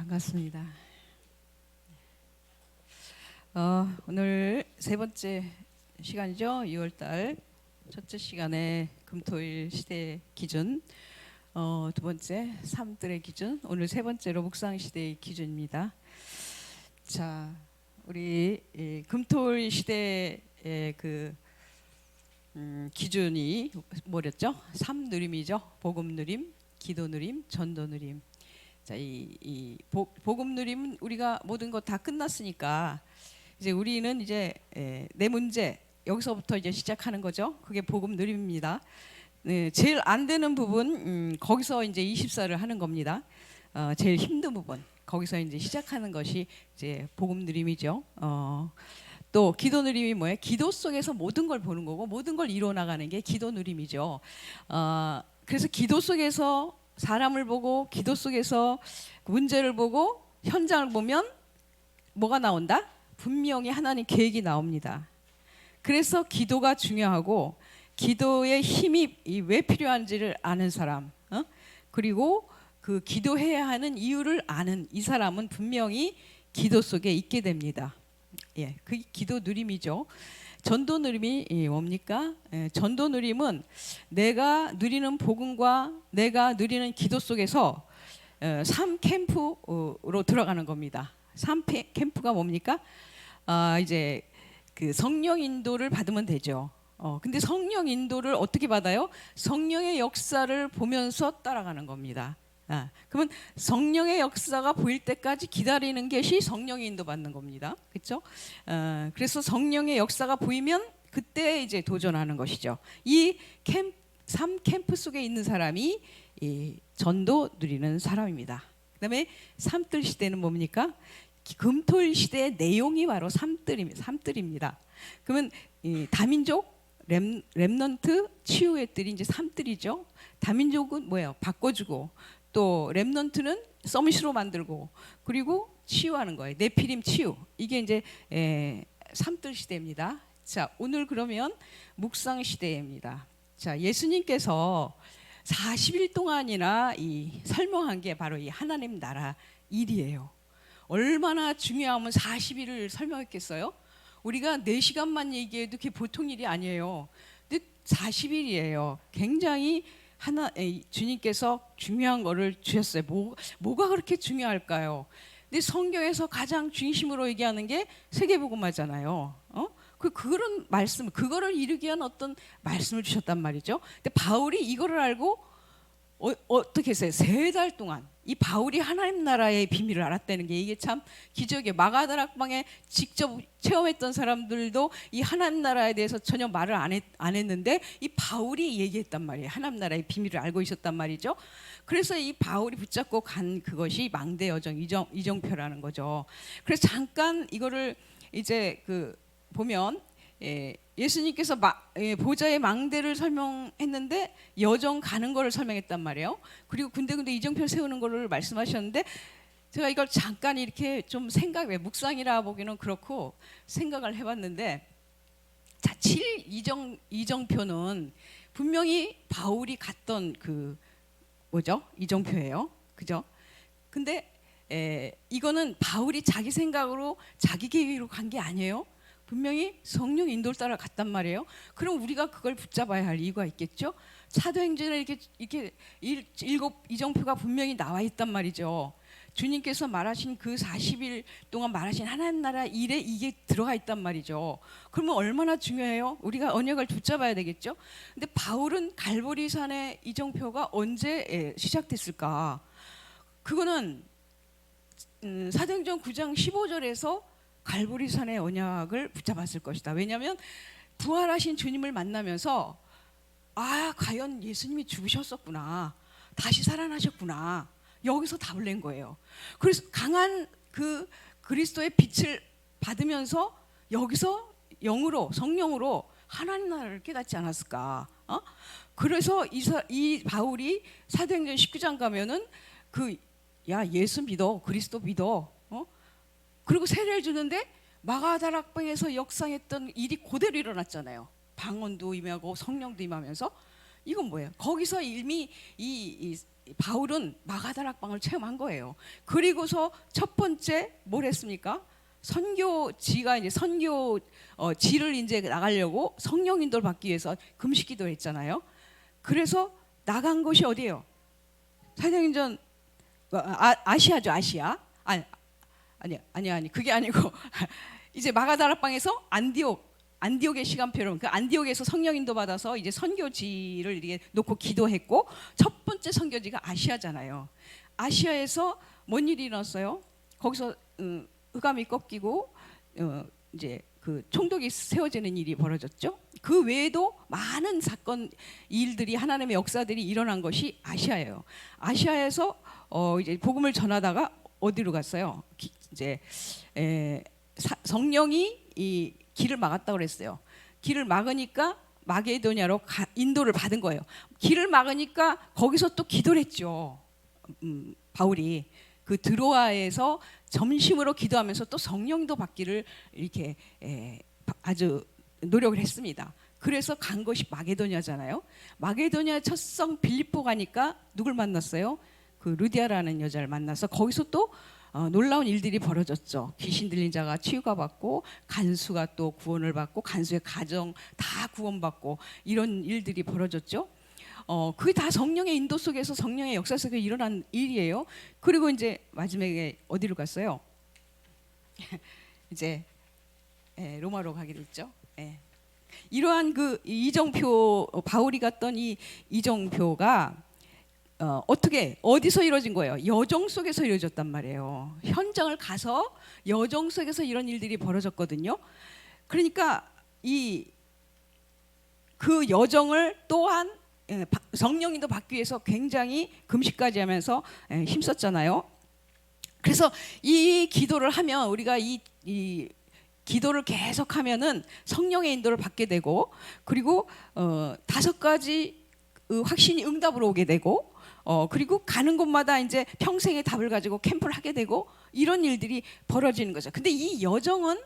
반갑습니다. 오늘 세 번째 시간이죠. 6월달 첫째 시간에 금토일 시대 기준, 두 번째 삶들의 기준, 오늘 세 번째로 묵상 시대의 기준입니다. 자, 우리 금토일 시대의 기준이 뭐랬죠? 삶 누림이죠. 복음 누림, 기도 누림, 전도 누림. 자, 이 복음 누림은 우리가 모든 것 다 끝났으니까 이제 우리는 이제 내 문제 여기서부터 이제 시작하는 거죠. 그게 복음 누림입니다. 네, 제일 안 되는 부분 거기서 이제 24를 하는 겁니다. 제일 힘든 부분 거기서 이제 시작하는 것이 이제 복음 누림이죠. 또 기도 누림이 뭐예요? 기도 속에서 모든 걸 보는 거고 모든 걸 이뤄 나가는 게 기도 누림이죠. 그래서 기도 속에서 사람을 보고 기도 속에서 문제를 보고 현장을 보면 뭐가 나온다? 분명히 하나님 계획이 나옵니다. 그래서 기도가 중요하고 기도의 힘이 왜 필요한지를 아는 사람, 그리고 그 기도해야 하는 이유를 아는 이 사람은 분명히 기도 속에 있게 됩니다. 예, 그 기도 누림이죠. 전도 누림이 뭡니까? 전도 누림은 내가 누리는 복음과 내가 누리는 기도 속에서 삶 캠프로 들어가는 겁니다. 삶 캠프가 뭡니까? 이제 그 성령 인도를 받으면 되죠. 근데 성령 인도를 어떻게 받아요? 성령의 역사를 보면서 따라가는 겁니다. 그러면 성령의 역사가 보일 때까지 기다리는 것이 성령의 인도 받는 겁니다. 그렇죠? 그래서 성령의 역사가 보이면 그때 이제 도전하는 것이죠. 삶 캠프 속에 있는 사람이 이 전도 누리는 사람입니다. 그다음에 삶들 시대는 뭡니까? 금토일 시대의 내용이 바로 삶들입니다. 그러면 다민족 렘넌트 치유의 뜰이 이제 삶들이죠. 다민족은 뭐예요? 바꿔주고 또 렘넌트는 서밋으로 만들고 그리고 치유하는 거예요. 네피림 치유. 이게 이제 삶들 시대입니다. 자, 오늘 그러면 묵상 시대입니다. 자, 예수님께서 40일 동안이나 설명한 게 바로 이 하나님 나라 일이에요. 얼마나 중요하면 40일을 설명했겠어요? 우리가 4시간만 얘기해도 그게 보통 일이 아니에요. 근데 40일이에요. 굉장히 주님께서 중요한 거를 주셨어요. 뭐가 그렇게 중요할까요? 근데 성경에서 가장 중심으로 얘기하는 게 세계복음화잖아요. 그런 말씀, 그거를 이루기 위한 어떤 말씀을 주셨단 말이죠. 근데 바울이 이거를 알고 어떻게 했어요? 3달 동안 이 바울이 하나님 나라의 비밀을 알았다는 게 이게 참 기적이에요. 마가다락방에 직접 체험했던 사람들도 이 하나님 나라에 대해서 전혀 말을 안 했는데 이 바울이 얘기했단 말이에요. 하나님 나라의 비밀을 알고 있었단 말이죠. 그래서 이 바울이 붙잡고 간 그것이 망대 여정 이정표라는 거죠. 그래서 잠깐 이거를 이제 보면 예수님께서 보좌의 망대를 설명했는데 여정 가는 거를 설명했단 말이에요. 그리고 군데군데 이정표 세우는 거를 말씀하셨는데 제가 이걸 잠깐 이렇게 좀 묵상이라 보기는 그렇고 생각을 해봤는데, 자, 7 이정표는 분명히 바울이 갔던 이정표예요. 그죠? 근데 이거는 바울이 자기 생각으로 자기 계획으로 간 게 아니에요. 분명히 성령 인도를 따라 갔단 말이에요. 그럼 우리가 그걸 붙잡아야 할 이유가 있겠죠. 사도행전에 이렇게 7 이정표가 분명히 나와 있단 말이죠. 주님께서 말하신 그 40일 동안 말하신 하나님 나라 일에 이게 들어가 있단 말이죠. 그러면 얼마나 중요해요? 우리가 언약을 붙잡아야 되겠죠. 근데 바울은 갈보리산의 이정표가 언제 시작됐을까? 그거는 사도행전 9장 15절에서 갈보리산의 언약을 붙잡았을 것이다. 왜냐하면 부활하신 주님을 만나면서 과연 예수님이 죽으셨었구나, 다시 살아나셨구나, 여기서 답을 낸 거예요. 그래서 강한 그리스도의 빛을 받으면서 여기서 성령으로 하나님 나라를 깨닫지 않았을까? 그래서 이 바울이 사도행전 19장 가면은 예수 믿어, 그리스도 믿어, 그리고 세례를 주는데 마가다락방에서 역사했던 일이 그대로 일어났잖아요. 방언도 임하고 성령도 임하면서 이건 뭐예요? 거기서 이미 이 바울은 마가다락방을 체험한 거예요. 그리고서 첫 번째 뭘 했습니까? 선교지가 이제 지를 이제 나가려고 성령 인도를 받기 위해서 금식 기도를 했잖아요. 그래서 나간 곳이 어디예요? 사도행전 아시아죠, 아시아. 아니 그게 아니고 이제 마가다락방에서 안디옥의 시간표로 그 안디옥에서 성령 인도 받아서 이제 선교지를 이렇게 놓고 기도했고, 첫 번째 선교지가 아시아잖아요. 아시아에서 뭔 일이 일어났어요? 거기서 흑암이 꺾이고 이제 그 총독이 세워지는 일이 벌어졌죠. 그 외에도 많은 사건, 일들이, 하나님의 역사들이 일어난 것이 아시아예요. 아시아에서 이제 복음을 전하다가 어디로 갔어요? 이제 성령이 이 길을 막았다고 그랬어요. 길을 막으니까 마게도냐로 인도를 받은 거예요. 길을 막으니까 거기서 또 기도를 했죠. 바울이 그 드로아에서 점심으로 기도하면서 또 성령도 받기를 이렇게 아주 노력을 했습니다. 그래서 간 것이 마게도냐잖아요. 마게도냐 첫성 빌립보 가니까 누굴 만났어요? 그 루디아라는 여자를 만나서 거기서 또 놀라운 일들이 벌어졌죠. 귀신 들린 자가 치유가 받고, 간수가 또 구원을 받고, 간수의 가정 다 구원받고, 이런 일들이 벌어졌죠. 그게 다 성령의 인도 속에서, 성령의 역사 속에 일어난 일이에요. 그리고 이제 마지막에 어디로 갔어요? 이제 로마로 가게 됐죠. 이러한 그 이정표, 바울이 갔던 이 이정표가 어디서 이루어진 거예요? 여정 속에서 이루어졌단 말이에요. 현장을 가서 여정 속에서 이런 일들이 벌어졌거든요. 그러니까 그 여정을 또한 성령님도 받기 위해서 굉장히 금식까지 하면서 힘썼잖아요. 그래서 이 기도를 하면, 우리가 이 기도를 계속하면은 성령의 인도를 받게 되고, 그리고 5가지 확신이 응답으로 오게 되고, 그리고 가는 곳마다 이제 평생의 답을 가지고 캠프를 하게 되고, 이런 일들이 벌어지는 거죠. 근데 이 여정은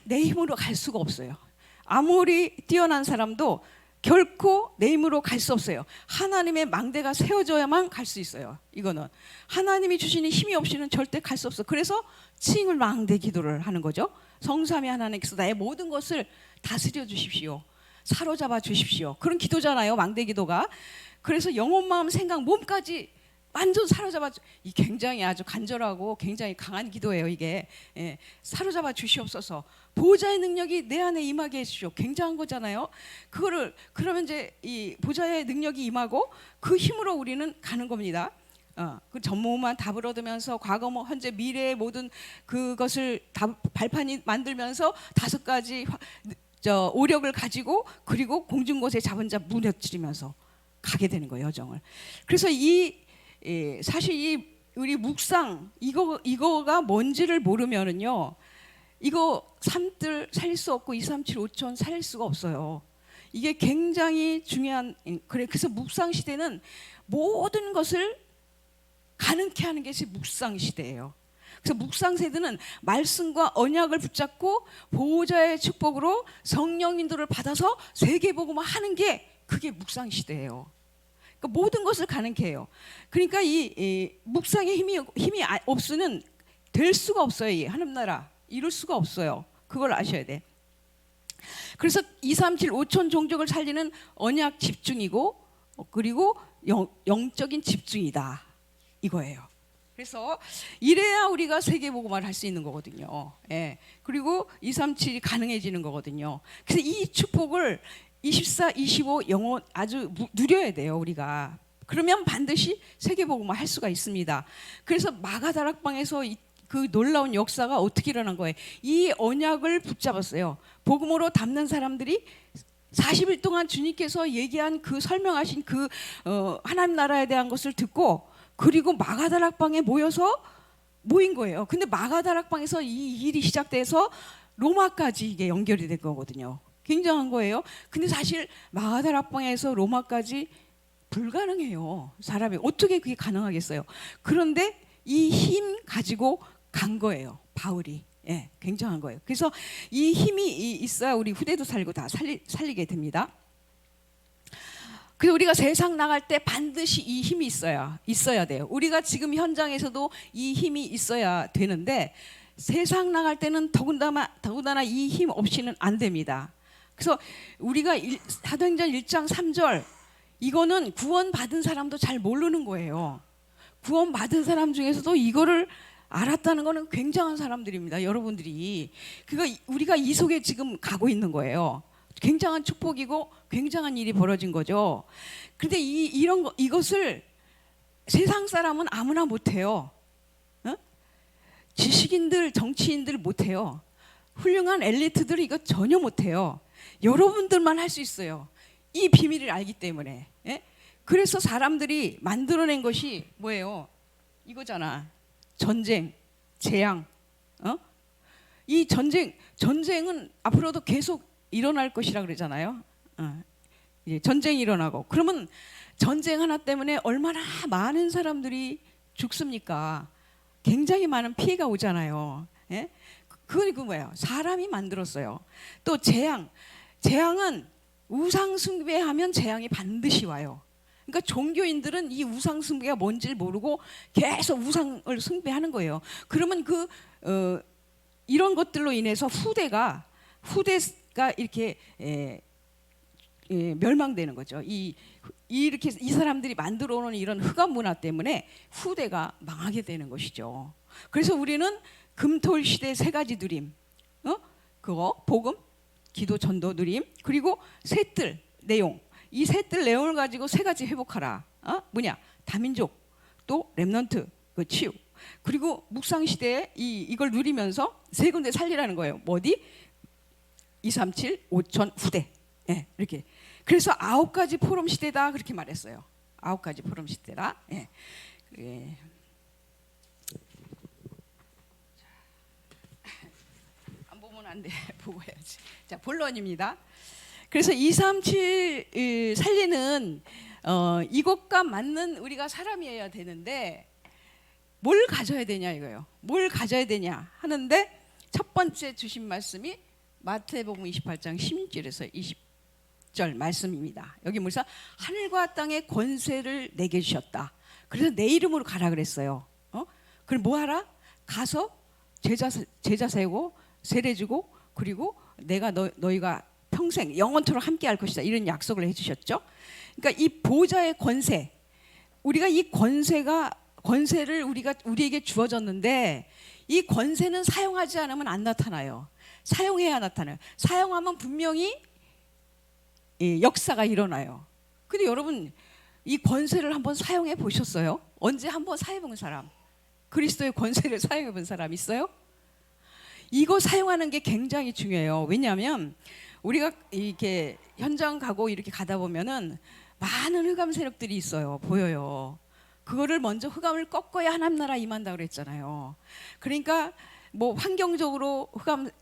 내 힘으로 갈 수가 없어요. 아무리 뛰어난 사람도 결코 내 힘으로 갈 수 없어요. 하나님의 망대가 세워져야만 갈 수 있어요. 이거는 하나님이 주시는 힘이 없이는 절대 갈 수 없어. 그래서 칭을 망대 기도를 하는 거죠. 성삼위 하나님께서 나의 모든 것을 다스려 주십시오, 사로잡아 주십시오, 그런 기도잖아요, 망대 기도가. 그래서 영혼, 마음, 생각, 몸까지 완전 사로잡아 이 굉장히 아주 간절하고 굉장히 강한 기도예요. 이게 사로잡아 주시옵소서, 보호자의 능력이 내 안에 임하게 해주시오. 굉장한 거잖아요. 그러면 이제 이 보호자의 능력이 임하고 그 힘으로 우리는 가는 겁니다. 그 전무후무한 답을 얻으면서 과거, 현재, 미래의 모든 그것을 다 발판이 만들면서 5가지 오력을 가지고, 그리고 공중곳에 잡은 자 무너뜨리면서 가게 되는 거예요, 여정을. 그래서 사실 우리 묵상 이거가 뭔지를 모르면은요, 이거 3뜰 살릴 수 없고 2, 3, 7, 5천 살릴 수가 없어요. 이게 굉장히 중요한. 그래서 묵상 시대는 모든 것을 가능케 하는 것이 묵상 시대예요. 그래서 묵상 세대는 말씀과 언약을 붙잡고 보호자의 축복으로 성령 인도를 받아서 세계복음을 하는 게, 그게 묵상 시대예요. 그러니까 모든 것을 가능케 해요. 그러니까 이 묵상의 힘이 없으면 될 수가 없어요. 이 하나님 나라 이룰 수가 없어요. 그걸 아셔야 돼. 그래서 2, 3, 7, 5천 종족을 살리는 언약 집중이고, 그리고 영적인 집중이다, 이거예요. 그래서 이래야 우리가 세계복음화를 할 수 있는 거거든요. 그리고 2, 3, 7이 가능해지는 거거든요. 그래서 이 축복을 24, 25 영혼 아주 누려야 돼요, 우리가. 그러면 반드시 세계복음화 할 수가 있습니다. 그래서 마가다락방에서 그 놀라운 역사가 어떻게 일어난 거예요? 이 언약을 붙잡았어요. 복음으로 담는 사람들이 40일 동안 주님께서 얘기한 그 설명하신 그 하나님 나라에 대한 것을 듣고, 그리고 마가다락방에 모인 거예요. 근데 마가다락방에서 이 일이 시작돼서 로마까지 이게 연결이 된 거거든요. 굉장한 거예요. 근데 사실 마가다락방에서 로마까지 불가능해요. 사람이 어떻게 그게 가능하겠어요? 그런데 이 힘 가지고 간 거예요, 바울이. 굉장한 거예요. 그래서 이 힘이 있어야 우리 후대도 살고 다 살리게 됩니다. 그래서 우리가 세상 나갈 때 반드시 이 힘이 있어야 돼요. 우리가 지금 현장에서도 이 힘이 있어야 되는데 세상 나갈 때는 더군다나 이 힘 없이는 안 됩니다. 그래서 우리가 사도행전 1장 3절 이거는 구원받은 사람도 잘 모르는 거예요. 구원받은 사람 중에서도 이거를 알았다는 거는 굉장한 사람들입니다. 여러분들이. 그러니까 우리가 이 속에 지금 가고 있는 거예요. 굉장한 축복이고 굉장한 일이 벌어진 거죠. 그런데 이것을 세상 사람은 아무나 못해요. 어? 지식인들, 정치인들 못해요. 훌륭한 엘리트들이 이거 전혀 못해요. 여러분들만 할 수 있어요. 이 비밀을 알기 때문에. 예? 그래서 사람들이 만들어낸 것이 뭐예요? 이거잖아. 전쟁, 재앙. 이 전쟁은 앞으로도 계속 일어날 것이라 그러잖아요. 전쟁이 일어나고 그러면 전쟁 하나 때문에 얼마나 많은 사람들이 죽습니까? 굉장히 많은 피해가 오잖아요. 예? 그건 뭐예요? 사람이 만들었어요. 또 재앙은 우상 숭배하면 재앙이 반드시 와요. 그러니까 종교인들은 이 우상 숭배가 뭔지를 모르고 계속 우상을 숭배하는 거예요. 그러면 이런 것들로 인해서 후대가 이렇게 멸망되는 거죠. 이렇게 이 사람들이 만들어 놓은 이런 흑암 문화 때문에 후대가 망하게 되는 것이죠. 그래서 우리는 금토일 시대 세 가지 누림, 그거 복음, 기도, 전도, 누림, 그리고 셋들 내용. 이 셋들 내용을 가지고 세 가지 회복하라. 뭐냐? 다민족, 또 렘넌트, 그 치유. 그리고 묵상 시대에 이걸 누리면서 세 군데 살리라는 거예요. 어디? 237, 5천 후대. 예, 이렇게. 그래서 9가지 포럼 시대다 그렇게 말했어요. 9가지 포럼 시대다. 예. 예. 안 보면 안 돼. 보고 해야지. 자, 본론입니다. 그래서 237 살리는 이것과 맞는 우리가 사람이어야 되는데 뭘 가져야 되냐 이거예요. 뭘 가져야 되냐 하는데 첫 번째 주신 말씀이 마태복음 28장 16절에서 20절 말씀입니다. 여기 뭐죠? 하늘과 땅의 권세를 내게 주셨다. 그래서 내 이름으로 가라 그랬어요. 그럼 뭐 하라? 가서 제자 세우고 세례 주고 그리고 내가 너희가 평생 영원토록 함께 할 것이다. 이런 약속을 해주셨죠. 그러니까 이 보좌의 권세, 우리가 이 권세를 우리에게 주어졌는데 이 권세는 사용하지 않으면 안 나타나요. 사용해야 나타나요. 사용하면 분명히 역사가 일어나요. 근데 여러분 이 권세를 한번 사용해 보셨어요? 언제 한번 사용해 본 사람? 그리스도의 권세를 사용해 본 사람 있어요? 이거 사용하는 게 굉장히 중요해요. 왜냐하면 우리가 이렇게 현장 가고 이렇게 가다 보면은 많은 흑암 세력들이 있어요. 보여요. 그거를 먼저 흑암을 꺾어야 하나님 나라 임한다 그랬잖아요. 그러니까 뭐 환경적으로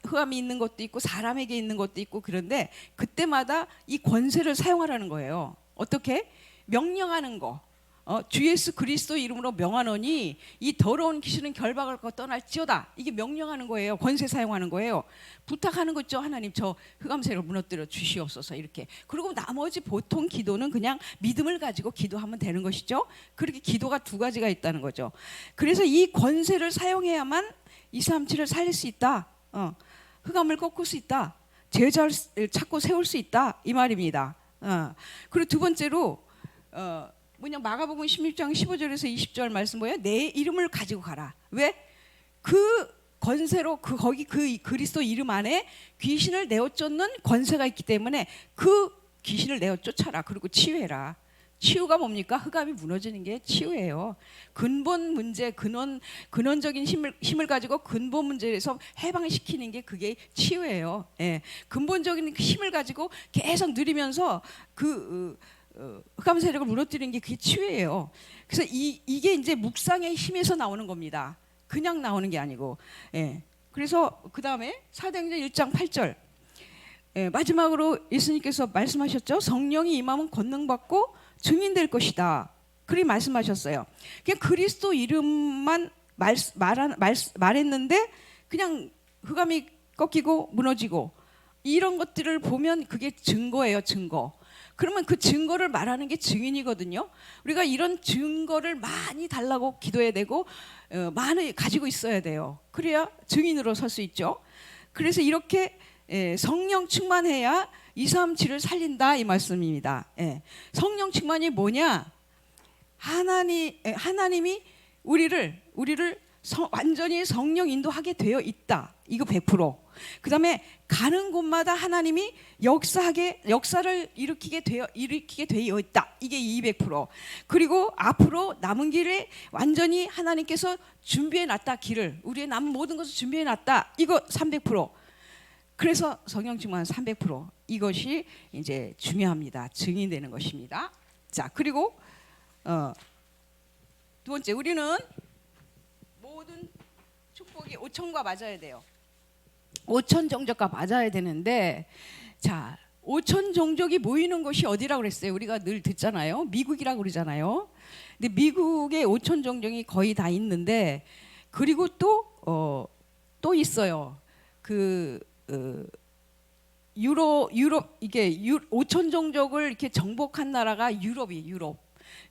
흑암이 있는 것도 있고 사람에게 있는 것도 있고 그런데 그때마다 이 권세를 사용하라는 거예요. 어떻게? 명령하는 거. 주 예수 그리스도 이름으로 명하노니 이 더러운 귀신은 결박을 거 떠날지어다. 이게 명령하는 거예요. 권세 사용하는 거예요. 부탁하는 거 있죠. 하나님 저 흑암세를 무너뜨려 주시옵소서 이렇게. 그리고 나머지 보통 기도는 그냥 믿음을 가지고 기도하면 되는 것이죠. 그렇게 기도가 두 가지가 있다는 거죠. 그래서 이 권세를 사용해야만 237을 살릴 수 있다. 흑암을 꺾을 수 있다. 제자를 찾고 세울 수 있다. 이 말입니다. 그리고 두 번째로 뭐냐 마가복음 16장 15절에서 20절 말씀 뭐예요? 내 이름을 가지고 가라. 왜? 그 권세로 거기 그 그리스도 이름 안에 귀신을 내어 쫓는 권세가 있기 때문에 그 귀신을 내어 쫓아라. 그리고 치유해라. 치유가 뭡니까? 흑암이 무너지는 게 치유예요. 근본 문제, 근원적인 힘을 가지고 근본 문제에서 해방시키는 게 그게 치유예요. 예. 근본적인 힘을 가지고 계속 누리면서 흑암 세력을 무너뜨리는 게 그게 치유예요. 그래서 이게 이제 묵상의 힘에서 나오는 겁니다. 그냥 나오는 게 아니고. 예. 그래서 그 다음에 사도행전 1장 8절 마지막으로 예수님께서 말씀하셨죠. 성령이 임하면 권능받고 증인될 것이다. 그렇게 말씀하셨어요. 그냥 그리스도 이름만 말했는데 그냥 흑암이 꺾이고 무너지고 이런 것들을 보면 그게 증거예요. 증거. 그러면 그 증거를 말하는 게 증인이거든요. 우리가 이런 증거를 많이 달라고 기도해야 되고 많이 가지고 있어야 돼요. 그래야 증인으로 설 수 있죠. 그래서 이렇게 성령 충만해야 237을 살린다 이 말씀입니다. 성령 충만이 뭐냐? 하나님이 우리를 완전히 성령 인도하게 되어 있다. 이거 100%. 그다음에 가는 곳마다 하나님이 역사를 일으키게 되어 있다. 이게 200%. 그리고 앞으로 남은 길에 완전히 하나님께서 준비해 놨다. 길을 우리의 남은 모든 것을 준비해 놨다. 이거 300%. 그래서 성령 충만 300%. 이것이 이제 중요합니다. 증인되는 것입니다. 자, 그리고 두 번째, 우리는 모든 축복이 5천과 맞아야 돼요. 5천 종족과 맞아야 되는데, 자, 5천 종족이 모이는 곳이 어디라고 그랬어요? 우리가 늘 듣잖아요. 미국이라고 그러잖아요. 근데 미국에 5천 종족이 거의 다 있는데, 그리고 또 있어요. 유럽 이게 5천 종족을 이렇게 정복한 나라가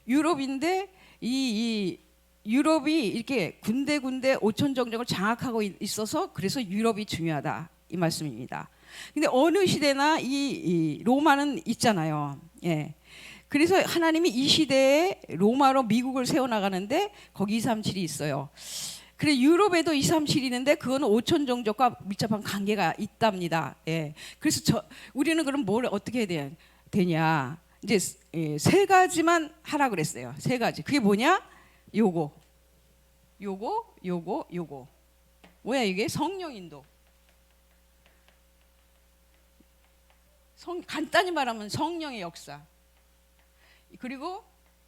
유럽인데 이 유럽이 이렇게 군데 5천 종족을 장악하고 있어서 그래서 유럽이 중요하다 이 말씀입니다. 근데 어느 시대나 이 로마는 있잖아요. 그래서 하나님이 이 시대에 로마로 미국을 세워나가는데 거기 237이 있어요. 그래 유럽에도 237이 있는데 그거는 5천 종족과 밀접한 관계가 있답니다. 그래서 우리는 그럼 뭘 어떻게 해야 되냐? 이제 세 가지만 하라 그랬어요. 세 가지. 그게 뭐냐? 요거. 뭐야 이게? 성령 인도. 간단히 말하면 성령의 역사. 그리고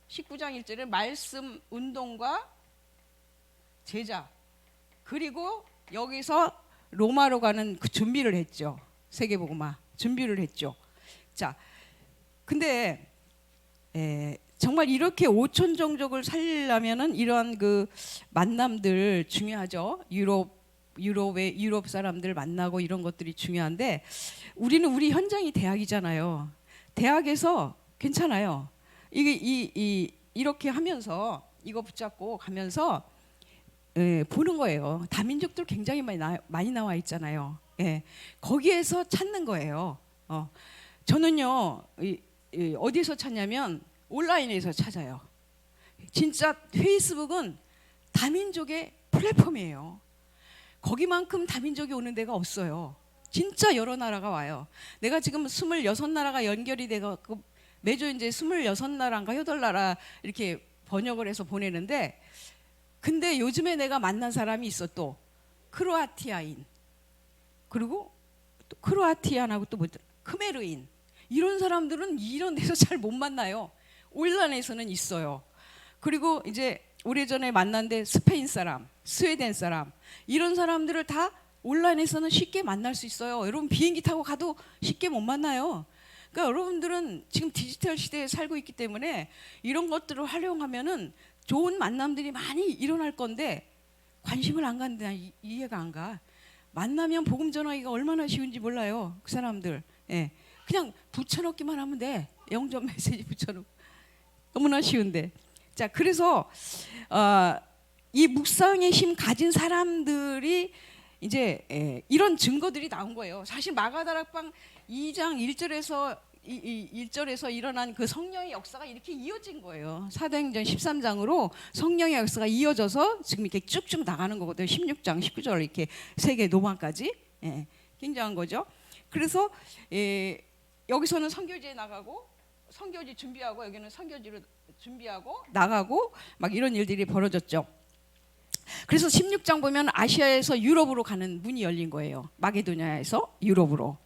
19장 1절에 말씀 운동과 제자. 그리고 여기서 로마로 가는 그 준비를 했죠. 세계복음화 준비를 했죠. 자, 근데 정말 이렇게 5천 종족을 살리려면은 이러한 그 만남들 중요하죠. 유럽 사람들 만나고 이런 것들이 중요한데 우리 현장이 대학이잖아요. 대학에서 괜찮아요. 이렇게 하면서 이거 붙잡고 가면서 보는 거예요. 다민족들 굉장히 많이 나와 있잖아요. 거기에서 찾는 거예요. 저는요 어디서 찾냐면 온라인에서 찾아요. 진짜 페이스북은 다민족의 플랫폼이에요. 거기만큼 다민족이 오는 데가 없어요. 진짜 여러 나라가 와요. 내가 지금 26나라가 연결이 되고 매주 이제 26나라인가 8나라 이렇게 번역을 해서 보내는데 근데 요즘에 내가 만난 사람이 있어. 또 크로아티아인, 그리고 또 크로아티안하고 또 뭐 크메르인, 이런 사람들은 이런 데서 잘 못 만나요. 온라인에서는 있어요. 그리고 이제 오래전에 만난데 스페인 사람, 스웨덴 사람, 이런 사람들을 다 온라인에서는 쉽게 만날 수 있어요. 여러분 비행기 타고 가도 쉽게 못 만나요. 그러니까 여러분들은 지금 디지털 시대에 살고 있기 때문에 이런 것들을 활용하면은 좋은 만남들이 많이 일어날 건데 관심을 안 갖는데 이해가 안 가. 만나면 복음 전하기가 얼마나 쉬운지 몰라요. 그 사람들. 그냥 붙여넣기만 하면 돼. 영접 메시지 붙여넣고. 너무나 쉬운데. 자, 그래서 이 묵상의 힘 가진 사람들이 이제 이런 증거들이 나온 거예요. 사실 마가다락방 2장 1절에서 일어난 그 성령의 역사가 이렇게 이어진 거예요. 사도행전 13장으로 성령의 역사가 이어져서 지금 이렇게 쭉쭉 나가는 거거든요. 16장, 19절 이렇게 세계 노방까지. 굉장한 거죠. 그래서 여기서는 선교지에 나가고 선교지 준비하고 여기는 선교지로 준비하고 나가고 막 이런 일들이 벌어졌죠. 그래서 16장 보면 아시아에서 유럽으로 가는 문이 열린 거예요. 마게도냐에서 유럽으로.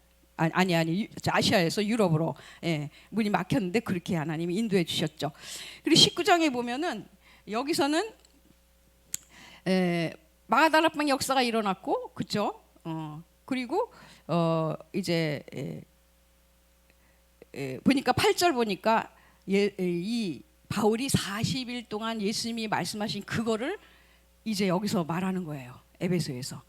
아시아에서 유럽으로 문이 막혔는데 그렇게 하나님이 인도해 주셨죠. 그리고 19장에 보면은 여기서는 마가다락방 역사가 일어났고, 그렇죠? 그리고 이제 보니까 8절 보니까 이 바울이 40일 동안 예수님이 말씀하신 그거를 이제 여기서 말하는 거예요. 에베소에서.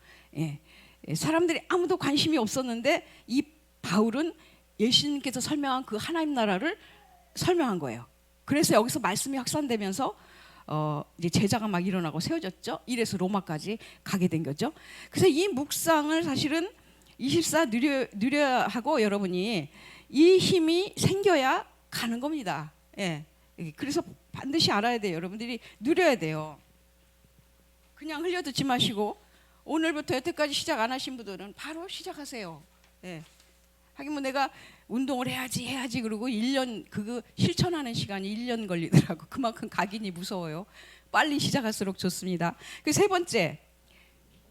사람들이 아무도 관심이 없었는데 이 바울은 예수님께서 설명한 그 하나님 나라를 설명한 거예요. 그래서 여기서 말씀이 확산되면서 이제 제자가 막 일어나고 세워졌죠. 이래서 로마까지 가게 된 거죠. 그래서 이 묵상을 사실은 24 누려야 하고 여러분이 이 힘이 생겨야 가는 겁니다. 예. 그래서 반드시 알아야 돼요. 여러분들이 누려야 돼요. 그냥 흘려듣지 마시고 오늘부터 여태까지 시작 안 하신 분들은 바로 시작하세요. 예. 하긴 뭐 내가 운동을 해야지 그러고 1년 그거 실천하는 시간이 1년 걸리더라고. 그만큼 각인이 무서워요. 빨리 시작할수록 좋습니다. 그 세 번째,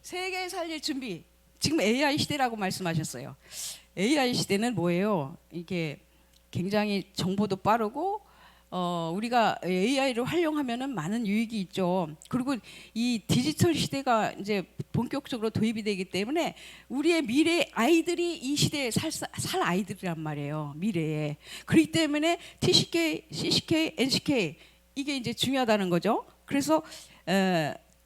세계 살릴 준비. 지금 AI 시대라고 말씀하셨어요. AI 시대는 뭐예요? 이게 굉장히 정보도 빠르고 우리가 AI를 활용하면은 많은 유익이 있죠. 그리고 이 디지털 시대가 이제 본격적으로 도입이 되기 때문에 우리의 미래 아이들이 이 시대에 살 아이들이란 말이에요. 미래에. 그렇기 때문에 TCK, CCK, NCK 이게 이제 중요하다는 거죠. 그래서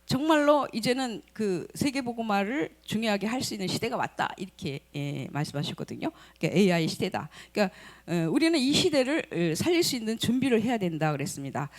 정말로 이제는 그 세계복음화를 중요하게 할 수 있는 시대가 왔다 이렇게 말씀하셨거든요. 그러니까 AI 시대다. 그러니까 우리는 이 시대를 살릴 수 있는 준비를 해야 된다 그랬습니다.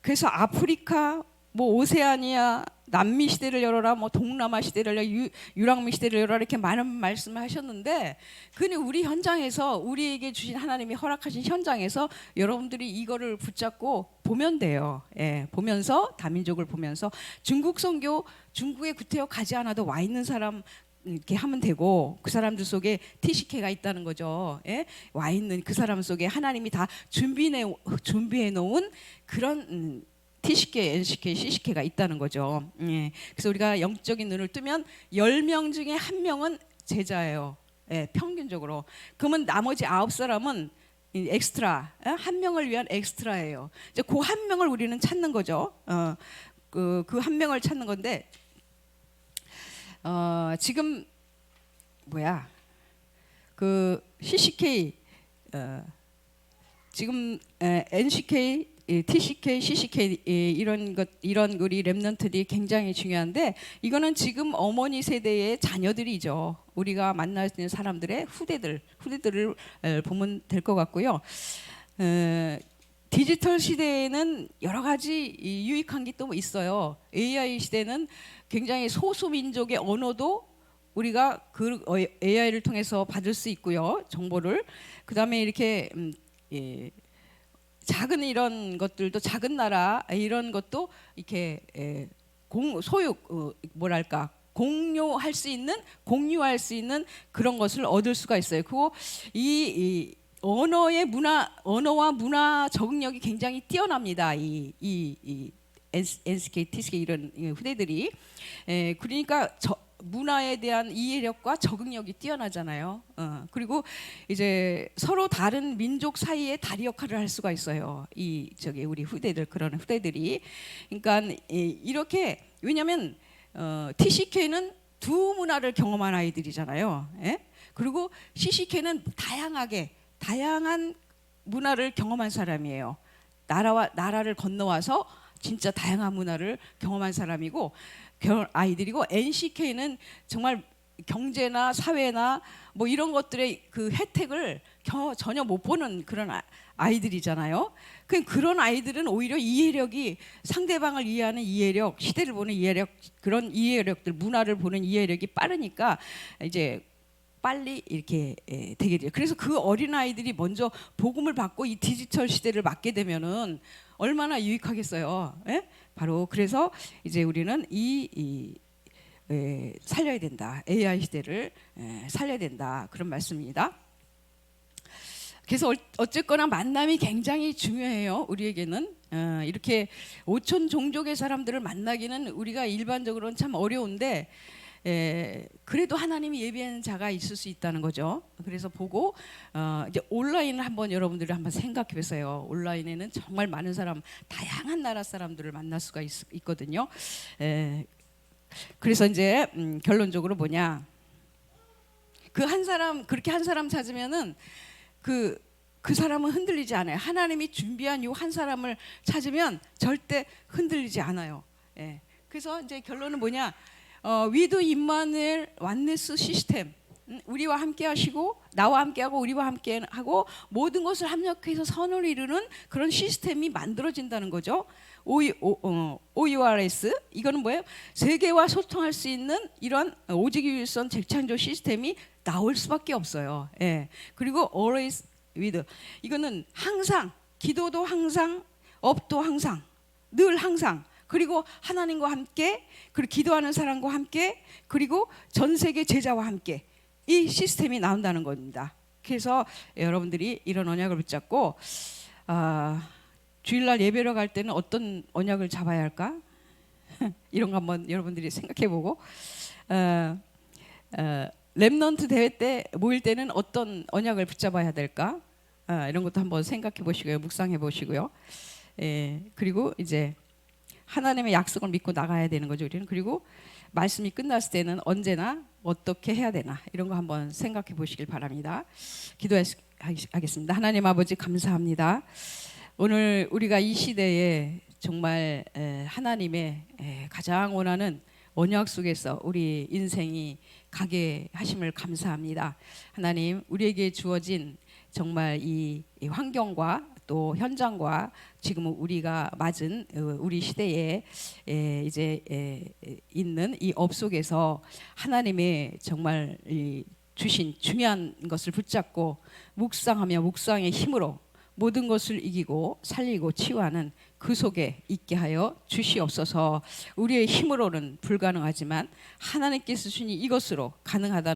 그래서 아프리카, 뭐 오세아니아, 남미 시대를 열어라, 뭐 동남아 시대를 열어라, 유랑미 시대를 열어라 이렇게 많은 말씀을 하셨는데, 그는 우리 현장에서 우리에게 주신 하나님이 허락하신 현장에서 여러분들이 이거를 붙잡고 보면 돼요. 예, 보면서 다민족을 보면서 중국 선교, 중국에 구태여 가지 않아도 와 있는 사람 이렇게 하면 되고 그 사람들 속에 TCK가 있다는 거죠. 예? 와 있는 그 사람 속에 하나님이 다 준비해 놓은 그런 TCK, NCK, CCK가 있다는 거죠. 예. 그래서 우리가 영적인 눈을 뜨면 10명 중에 1명은 제자예요. 예, 평균적으로. 그러면 나머지 9사람은 엑스트라, 한 명을 위한 엑스트라예요. 이제 그 한 명을 우리는 찾는 거죠. 그 한 명을 찾는 건데 지금 뭐야? 그 CCK 지금 NCK TCK, CCK 이런 우리 랩런트들이 굉장히 중요한데 이거는 지금 어머니 세대의 자녀들이죠. 우리가 만날 수 있는 사람들의 후대들을 보면 될 것 같고요. 디지털 시대에는 여러 가지 유익한 게 또 있어요. AI 시대는 굉장히 소수 민족의 언어도 우리가 그 AI를 통해서 받을 수 있고요. 정보를. 그다음에 이렇게 작은 이런 것들도 작은 나라 이런 것도 이렇게 뭐랄까 공유할 수 있는 그런 것을 얻을 수가 있어요. 그리고 이 언어와 문화 적응력이 굉장히 뛰어납니다. 이 NCK, TCK 이런 후대들이 그러니까 문화에 대한 이해력과 적응력이 뛰어나잖아요. 그리고 이제 서로 다른 민족 사이에 다리 역할을 할 수가 있어요. 우리 후대들 그런 후대들이. 그러니까 이렇게 왜냐하면 TCK는 두 문화를 경험한 아이들이잖아요. 예? 그리고 CCK는 다양한 문화를 경험한 사람이에요. 나라를 건너와서 진짜 다양한 문화를 경험한 사람이고 아이들이고 NCK는 정말 경제나 사회나 뭐 이런 것들의 그 혜택을 전혀 못 보는 그런 아이들이잖아요. 그런 아이들은 오히려 이해력이 상대방을 이해하는 이해력, 시대를 보는 이해력, 그런 이해력들, 문화를 보는 이해력이 빠르니까 이제 빨리 이렇게 되게 돼요. 그래서 그 어린 아이들이 먼저 복음을 받고 이 디지털 시대를 맞게 되면은 얼마나 유익하겠어요. 예? 바로 그래서 이제 우리는 살려야 된다. AI 시대를 살려야 된다. 그런 말씀입니다. 그래서 어쨌거나 만남이 굉장히 중요해요. 우리에게는 이렇게 5천 종족의 사람들을 만나기는 우리가 일반적으로는 참 어려운데 그래도 하나님이 예비한 자가 있을 수 있다는 거죠. 그래서 보고 이제 온라인을 한번 여러분들이 한번 생각해 보세요. 온라인에는 정말 많은 사람, 다양한 나라 사람들을 만날 수가 있거든요. 그래서 이제 결론적으로 뭐냐? 그렇게 한 사람 찾으면은 그 사람은 흔들리지 않아요. 하나님이 준비한 이 한 사람을 찾으면 절대 흔들리지 않아요. 그래서 이제 결론은 뭐냐? 위드 임마누엘 완네스 시스템. 우리와 함께 하시고 나와 함께 하고 우리와 함께 하고 모든 것을 합력해서 선을 이루는 그런 시스템이 만들어진다는 거죠. OURS 이거는 뭐예요? 세계와 소통할 수 있는 이런 오직 유일성 재창조 시스템이 나올 수밖에 없어요. 예. 그리고 always with 이거는 항상 기도도 항상 업도 항상 늘 항상 그리고 하나님과 함께 그리고 기도하는 사람과 함께 그리고 전 세계 제자와 함께 이 시스템이 나온다는 겁니다. 그래서 여러분들이 이런 언약을 붙잡고 주일날 예배로 갈 때는 어떤 언약을 잡아야 할까? 이런 거 한번 여러분들이 생각해보고 렘넌트 대회 때 모일 때는 어떤 언약을 붙잡아야 될까? 이런 것도 한번 생각해 보시고요, 묵상해 보시고요. 그리고 이제 하나님의 약속을 믿고 나가야 되는 거죠, 우리는. 그리고 말씀이 끝났을 때는 언제나 어떻게 해야 되나 이런 거 한번 생각해 보시길 바랍니다. 기도하겠습니다. 하나님 아버지 감사합니다. 오늘 우리가 이 시대에 정말 하나님의 가장 원하는 언약 속에서 우리 인생이 가게 하심을 감사합니다. 하나님 우리에게 주어진 정말 이 환경과 또 현장과 지금 우리가 맞은 우리 시대에 이제 있는 이 업 속에서 하나님의 정말 주신 중요한 것을 붙잡고 묵상하며 묵상의 힘으로 모든 것을 이기고 살리고 치유하는 그 속에 있게 하여 주시옵소서. 우리의 힘으로는 불가능하지만 하나님께서 주신 이것으로 가능하다.